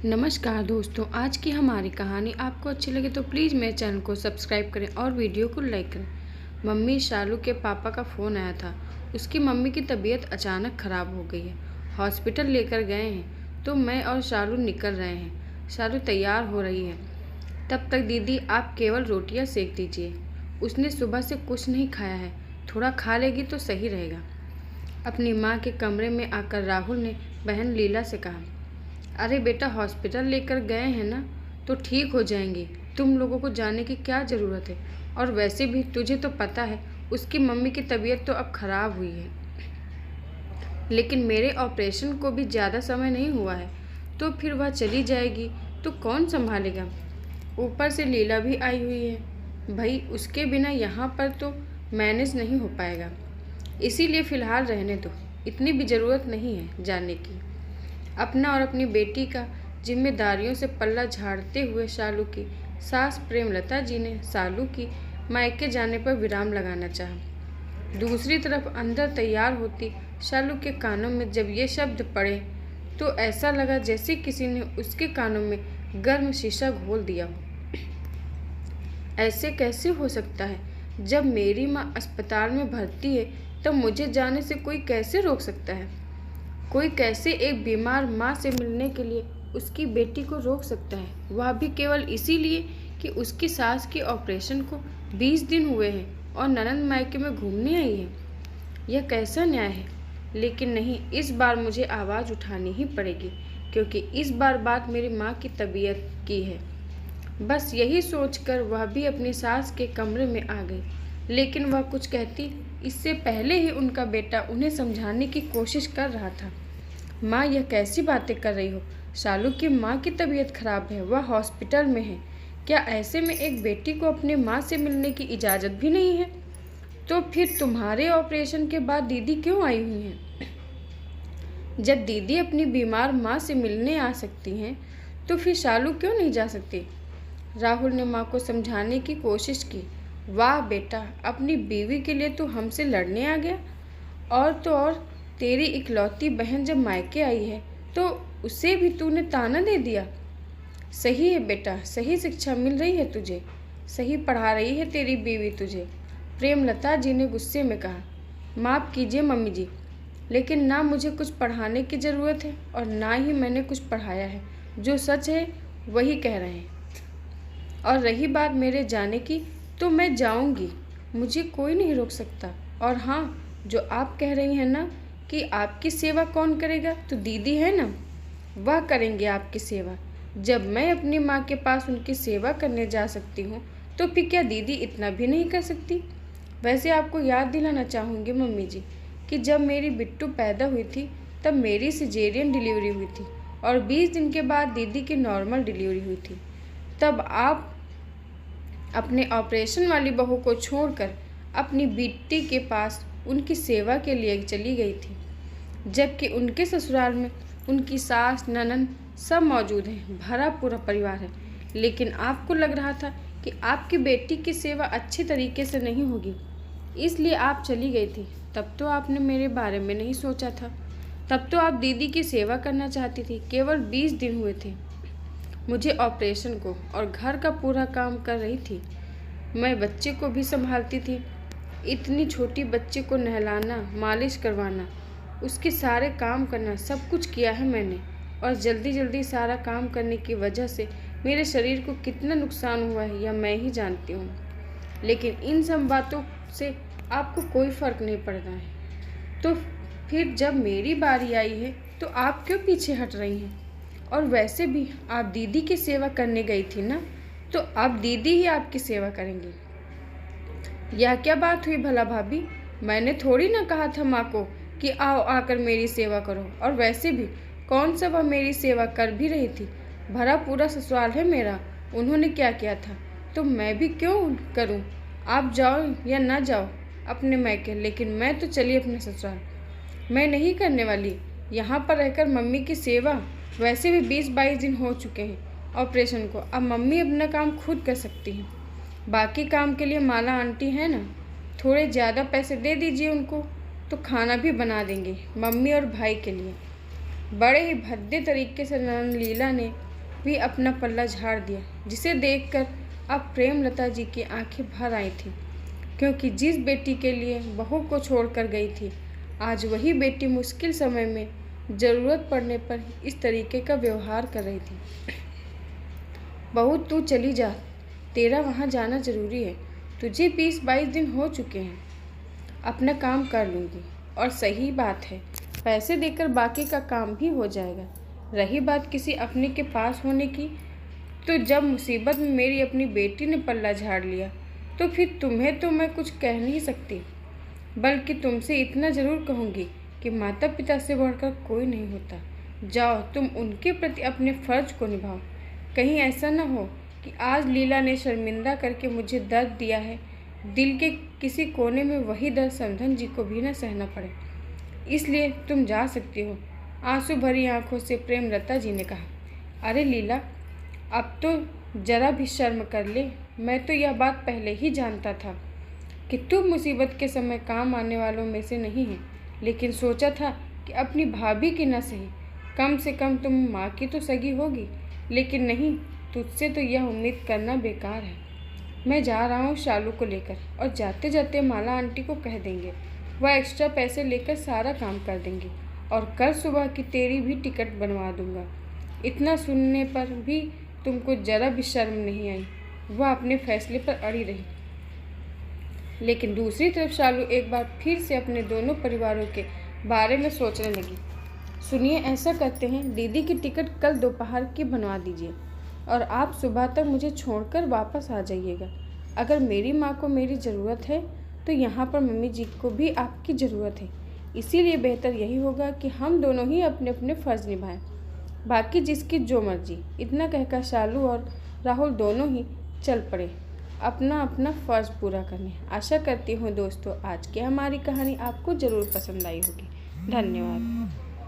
नमस्कार दोस्तों, आज की हमारी कहानी आपको अच्छी लगे तो प्लीज़ मेरे चैनल को सब्सक्राइब करें और वीडियो को लाइक करें। मम्मी शालू के पापा का फ़ोन आया था। उसकी मम्मी की तबीयत अचानक ख़राब हो गई है। हॉस्पिटल लेकर गए हैं तो मैं और शालू निकल रहे हैं। शालू तैयार हो रही है। तब तक दीदी आप केवल रोटियां सेक दीजिए। उसने सुबह से कुछ नहीं खाया है, थोड़ा खा लेगी तो सही रहेगा। अपनी माँ के कमरे में आकर राहुल ने बहन लीला से कहा, अरे बेटा, हॉस्पिटल लेकर गए हैं ना तो ठीक हो जाएंगी। तुम लोगों को जाने की क्या ज़रूरत है। और वैसे भी तुझे तो पता है उसकी मम्मी की तबीयत तो अब ख़राब हुई है, लेकिन मेरे ऑपरेशन को भी ज़्यादा समय नहीं हुआ है। तो फिर वह चली जाएगी तो कौन संभालेगा। ऊपर से लीला भी आई हुई है। भाई उसके बिना यहाँ पर तो मैनेज नहीं हो पाएगा। इसीलिए फ़िलहाल रहने दो, इतनी भी ज़रूरत नहीं है जाने की। अपना और अपनी बेटी का जिम्मेदारियों से पल्ला झाड़ते हुए शालू की सास प्रेमलता जी ने शालू की मायके जाने पर विराम लगाना चाहा। दूसरी तरफ अंदर तैयार होती शालू के कानों में जब ये शब्द पड़े तो ऐसा लगा जैसे किसी ने उसके कानों में गर्म शीशा घोल दिया हो। ऐसे कैसे हो सकता है? जब मेरी माँ अस्पताल में भर्ती है तब मुझे जाने से कोई कैसे रोक सकता है? कोई कैसे एक बीमार माँ से मिलने के लिए उसकी बेटी को रोक सकता है, वह भी केवल इसीलिए कि उसकी सास के ऑपरेशन को 20 दिन हुए हैं और ननद मायके में घूमने आई है। यह कैसा न्याय है? लेकिन नहीं, इस बार मुझे आवाज़ उठानी ही पड़ेगी, क्योंकि इस बार बात मेरी माँ की तबीयत की है। बस यही सोचकर वह भी अपनी सास के कमरे में आ गई, लेकिन वह कुछ कहती इससे पहले ही उनका बेटा उन्हें समझाने की कोशिश कर रहा था। माँ, यह कैसी बातें कर रही हो? शालू की माँ की तबीयत खराब है, वह हॉस्पिटल में है। क्या ऐसे में एक बेटी को अपने माँ से मिलने की इजाज़त भी नहीं है? तो फिर तुम्हारे ऑपरेशन के बाद दीदी क्यों आई हुई हैं? जब दीदी अपनी बीमार माँ से मिलने आ सकती हैं तो फिर शालू क्यों नहीं जा सकती? राहुल ने माँ को समझाने की कोशिश की। वाह बेटा, अपनी बीवी के लिए तू हमसे लड़ने आ गया। और तो और तेरी इकलौती बहन जब मायके आई है तो उसे भी तूने ताना दे दिया। सही है बेटा, सही शिक्षा मिल रही है तुझे, सही पढ़ा रही है तेरी बीवी तुझे, प्रेमलता जी ने गुस्से में कहा। माफ़ कीजिए मम्मी जी, लेकिन ना मुझे कुछ पढ़ाने की ज़रूरत है और ना ही मैंने कुछ पढ़ाया है। जो सच है वही कह रहे हैं। और रही बात मेरे जाने की, तो मैं जाऊंगी, मुझे कोई नहीं रोक सकता। और हाँ, जो आप कह रही हैं ना कि आपकी सेवा कौन करेगा, तो दीदी है ना, वह करेंगे आपकी सेवा। जब मैं अपनी माँ के पास उनकी सेवा करने जा सकती हूँ तो फिर क्या दीदी इतना भी नहीं कर सकती? वैसे आपको याद दिलाना चाहूँगी मम्मी जी कि जब मेरी बिट्टू पैदा हुई थी तब मेरी सिजेरियन डिलीवरी हुई थी और 20 दिन के बाद दीदी की नॉर्मल डिलीवरी हुई थी। तब आप अपने ऑपरेशन वाली बहू को छोड़कर अपनी बेटी के पास उनकी सेवा के लिए चली गई थी, जबकि उनके ससुराल में उनकी सास ननद सब मौजूद हैं, भरा पूरा परिवार है। लेकिन आपको लग रहा था कि आपकी बेटी की सेवा अच्छे तरीके से नहीं होगी, इसलिए आप चली गई थी। तब तो आपने मेरे बारे में नहीं सोचा था। तब तो आप दीदी की सेवा करना चाहती थी। केवल 20 दिन हुए थे मुझे ऑपरेशन को और घर का पूरा काम कर रही थी। मैं बच्चे को भी संभालती थी। इतनी छोटी बच्चे को नहलाना, मालिश करवाना, उसके सारे काम करना, सब कुछ किया है मैंने। और जल्दी जल्दी सारा काम करने की वजह से मेरे शरीर को कितना नुकसान हुआ है यह मैं ही जानती हूँ। लेकिन इन सब बातों से आपको कोई फ़र्क नहीं पड़ता है। तो फिर जब मेरी बारी आई है तो आप क्यों पीछे हट रही हैं? और वैसे भी आप दीदी की सेवा करने गई थी ना, तो अब दीदी ही आपकी सेवा करेंगी। यह क्या बात हुई भला भाभी? मैंने थोड़ी ना कहा था माँ को कि आओ आकर मेरी सेवा करो। और वैसे भी कौन सा वह मेरी सेवा कर भी रही थी? भरा पूरा ससुराल है मेरा, उन्होंने क्या किया था तो मैं भी क्यों करूँ? आप जाओ या ना जाओ अपने मायके, लेकिन मैं तो चली अपने ससुराल। मैं नहीं करने वाली यहाँ पर रहकर मम्मी की सेवा। वैसे भी 20-22 दिन हो चुके हैं ऑपरेशन को, अब मम्मी अपना काम खुद कर सकती हैं। बाकी काम के लिए माला आंटी है ना, थोड़े ज़्यादा पैसे दे दीजिए उनको तो खाना भी बना देंगे मम्मी और भाई के लिए। बड़े ही भद्दे तरीके से ननद लीला ने भी अपना पल्ला झाड़ दिया, जिसे देखकर अब प्रेमलता जी की आंखें भर आई थीं, क्योंकि जिस बेटी के लिए बहू को छोड़कर गई थी, आज वही बेटी मुश्किल समय में ज़रूरत पड़ने पर इस तरीके का व्यवहार कर रही थी। बहू, तू चली जा, तेरा वहाँ जाना ज़रूरी है। तुझे 20-22 दिन हो चुके हैं, अपना काम कर लूँगी। और सही बात है, पैसे देकर बाकी का काम भी हो जाएगा। रही बात किसी अपने के पास होने की, तो जब मुसीबत में मेरी अपनी बेटी ने पल्ला झाड़ लिया, तो फिर तुम्हें तो मैं कुछ कह नहीं सकती, बल्कि तुमसे इतना ज़रूर कहूँगी कि माता पिता से बढ़कर कोई नहीं होता। जाओ, तुम उनके प्रति अपने फ़र्ज को निभाओ। कहीं ऐसा न हो कि आज लीला ने शर्मिंदा करके मुझे दर्द दिया है, दिल के किसी कोने में वही दर्द समधन जी को भी न सहना पड़े। इसलिए तुम जा सकती हो। आंसू भरी आंखों से प्रेमलता जी ने कहा। अरे लीला, अब तो जरा भी शर्म कर ले। मैं तो यह बात पहले ही जानता था कि तुम मुसीबत के समय काम आने वालों में से नहीं है, लेकिन सोचा था कि अपनी भाभी की न सही, कम से कम तुम माँ की तो सगी होगी। लेकिन नहीं, तुझसे तो यह उम्मीद करना बेकार है। मैं जा रहा हूँ शालू को लेकर, और जाते जाते माला आंटी को कह देंगे, वह एक्स्ट्रा पैसे लेकर सारा काम कर देंगे, और कल सुबह की तेरी भी टिकट बनवा दूंगा। इतना सुनने पर भी तुमको जरा भी शर्म नहीं आई। वह अपने फैसले पर अड़ी रही। लेकिन दूसरी तरफ शालू एक बार फिर से अपने दोनों परिवारों के बारे में सोचने लगी। सुनिए, ऐसा करते हैं, दीदी की टिकट कल दोपहर की बनवा दीजिए, और आप सुबह तक मुझे छोड़कर वापस आ जाइएगा। अगर मेरी माँ को मेरी ज़रूरत है, तो यहाँ पर मम्मी जी को भी आपकी ज़रूरत है। इसीलिए बेहतर यही होगा कि हम दोनों ही अपने अपने फ़र्ज़ निभाएं, बाकी जिसकी जो मर्जी। इतना कहकर शालू और राहुल दोनों ही चल पड़े अपना अपना फ़र्ज़ पूरा करने। आशा करती हूँ दोस्तों, आज की हमारी कहानी आपको ज़रूर पसंद आई होगी। धन्यवाद।